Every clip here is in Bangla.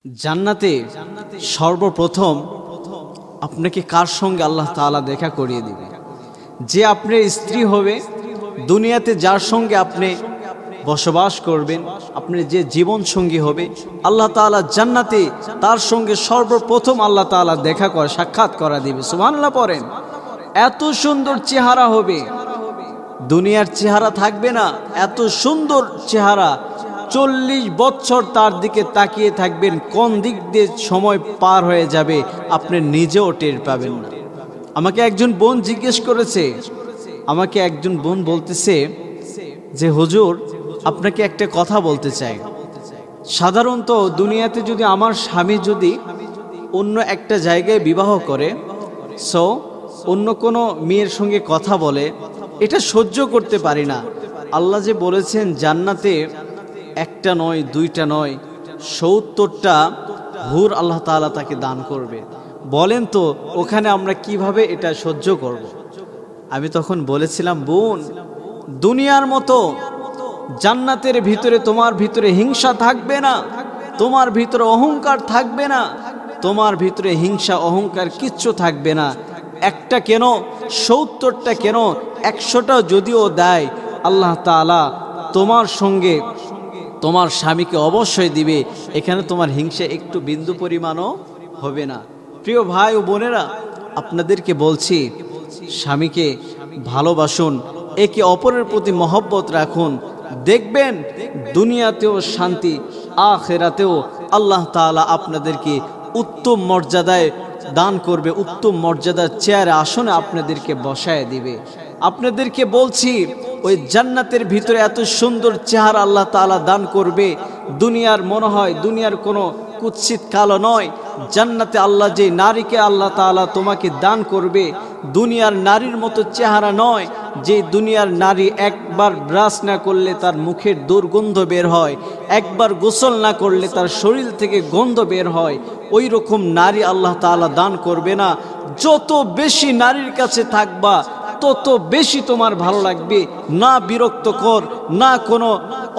জান্নাতে সর্বপ্রথম আপনাকে কার সঙ্গে আল্লাহ তাআলা দেখা করিয়ে দিবে? যে আপনার স্ত্রী হবে, দুনিয়াতে যার সঙ্গে আপনি বসবাস করবেন, আপনার যে জীবন সঙ্গী হবে, আল্লাহ তাআলা জান্নাতে তার সঙ্গে সর্বপ্রথম আল্লাহ তাআলা দেখা করে সাক্ষাৎ করা দিবে। সুবহানাল্লাহ পড়েন। এত সুন্দর চেহারা হবে, দুনিয়ার চেহারা থাকবে না, এত সুন্দর চেহারা। 40 বছর তার দিকে তাকিয়ে থাকবেন, কোন দিক দিয়ে সময় পার হয়ে যাবে আপনি নিজেও টের পাবেন না। আমাকে একজন বোন জিজ্ঞেস করেছে, আমাকে একজন বোন বলতেছে যে হুজুর, আপনাকে একটা কথা বলতে চাই। সাধারণত দুনিয়াতে যদি আমার স্বামী যদি অন্য একটা জায়গায় বিবাহ করে, অন্য কোনো মেয়ের সঙ্গে কথা বলে, এটা সহ্য করতে পারি না। আল্লাহ যে বলেছেন জান্নাতে একটা নয়, দুইটা নয়, 70টা হুর আল্লাহ তাআলা তাকে দান করবে। বলেন তো ওখানে আমরা কিভাবে এটা সহ্য করব? আমি তখন বলেছিলাম, বোন, দুনিয়ার মতো জান্নাতের ভিতরে তোমার ভিতরে হিংসা থাকবে না, তোমার ভিতরে অহংকার থাকবে না, তোমার ভিতরে হিংসা অহংকার কিচ্ছু থাকবে না। একটা কেন, 70টা কেন, 100টা যদিও দেয়, আল্লাহ তাআলা তোমার সঙ্গে তোমার স্বামীকে অবশ্যই দিবে। এখানে তোমার হিংসা একটু বিন্দু পরিমাণও হবে না। প্রিয় ভাই ও বোনেরা, আপনাদেরকে বলছি, স্বামীকে ভালোবাসুন, একে অপরের প্রতি মহব্বত রাখুন, দেখবেন দুনিয়াতেও শান্তি, আখিরাতেও আল্লাহ তাআলা আপনাদেরকে উত্তম মর্যাদায় দান করবে, উত্তম মর্যাদার চেয়ারে আসনে আপনাদেরকে বসায় দিবে। আপনাদেরকে বলছি, ওই জান্নাতের ভিতরে এত সুন্দর চেহারা আল্লাহ তাআলা দান করবে, দুনিয়ার মনে হয় দুনিয়ার কোনো কুৎসিত কালো নয়। জান্নাতে আল্লাহ যে নারীকে আল্লাহ তাআলা তোমাকে দান করবে, দুনিয়ার নারীর মতো চেহারা নয়। যে দুনিয়ার নারী একবার ব্রাশ না করলে তার মুখের দুর্গন্ধ বের হয়, একবার গোসল না করলে তার শরীর থেকে গন্ধ বের হয়, ওই রকম নারী আল্লাহ তাআলা দান করবে না। যত বেশি নারীর কাছে থাকবা তত বেশি তোমার ভালো লাগবে, না বিরক্তকর, না কোনো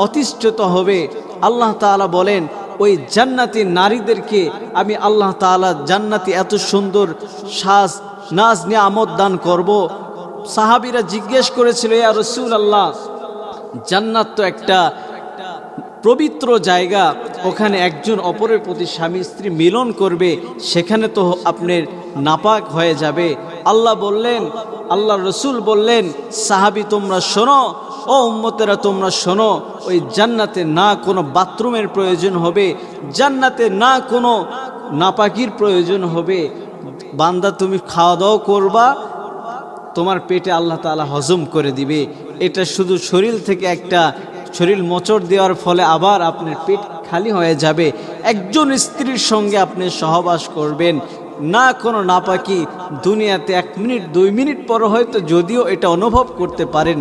অতিষ্ঠিত হবে। আল্লাহ তাআলা বলেন, ওই জান্নাতি নারীদেরকে আমি আল্লাহ তাআলা জান্নাতি এত সুন্দর সাজ নাজ নিয়ামত দান করব। সাহাবীরা জিজ্ঞেস করেছিল, ইয়া রাসূলুল্লাহ, জান্নাত তো একটা পবিত্র জায়গা, ওখানে একজন অপরের প্রতি স্বামী স্ত্রী মিলন করবে, সেখানে তো আপনার নাপাক হয়ে যাবে। আল্লাহ রসুল বললেন, সাহাবী তোমরা শোনো, ও উম্মতেরা তোমরা শোনো, ওই জান্নাতে না কোনো বাথরুমের প্রয়োজন হবে, জান্নাতে না কোনো নাপাকির প্রয়োজন হবে। বান্দা তুমি খাওয়া দাওয়া করবা, তোমার পেটে আল্লাহ তাআলা হজম করে দিবে। এটা শুধু শরীর থেকে একটা শরীর মোচড় দেওয়ার ফলে আবার আপনার পেট খালি হয়ে যাবে। একজন স্ত্রীর সঙ্গে আপনি সহবাস করবেন, না কোনো নাপাকি, দুনিয়াতে 1 মিনিট 2 মিনিট পর হয়তো যদিও এটা অনুভব করতে পারেন,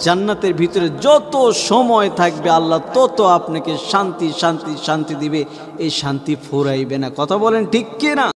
জান্নাতের ভিতরে যত সময় থাকবে আল্লাহ তত আপনাকে শান্তি শান্তি শান্তি দিবে। এই শান্তি ফুরাইবে না। কথা বলেন ঠিক কি না?